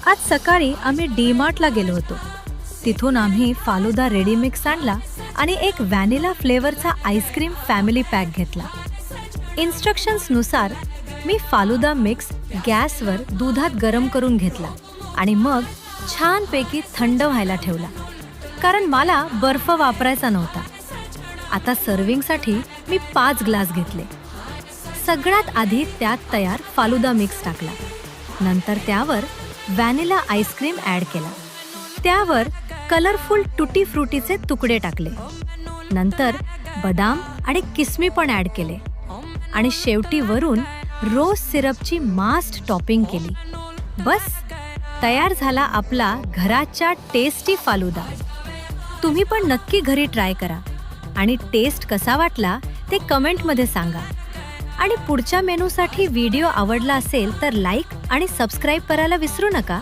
आज सकाळी आम्ही डी-मार्टला गेलो होतो. तिथून आम्ही फालुदा रेडी मिक्स आणला आणि एक व्हॅनिला फ्लेवरचा आईस्क्रीम फॅमिली पॅक घेतला. इन्स्ट्रक्शन्सनुसार मी फालुदा मिक्स गॅसवर दुधात गरम करून घेतला आणि मग छानपैकी थंड व्हायला ठेवला, कारण मला बर्फ वापरायचा नव्हता. आता सर्विंगसाठी मी 5 ग्लास घेतले. सगळ्यात आधी त्यात तयार फालुदा मिक्स टाकला. नंतर त्यावर व्हॅनिला आईस्क्रीम ॲड केला. त्यावर कलरफुल टुटी फ्रुटीचे तुकडे टाकले. नंतर बदाम आणि किसमी पण ॲड केले आणि शेवटी वरून रोज सिरपची मास्ट टॉपिंग केली. बस तयार झाला आपला घराच्या टेस्टी फालुदा. तुम्ही पण नक्की घरी ट्राय करा आणि टेस्ट कसा वाटला ते कमेंटमध्ये सांगा. आणि पुढच्या मेनूसाठी व्हिडिओ आवडला असेल तर लाईक आणि सबस्क्राईब करायला विसरू नका.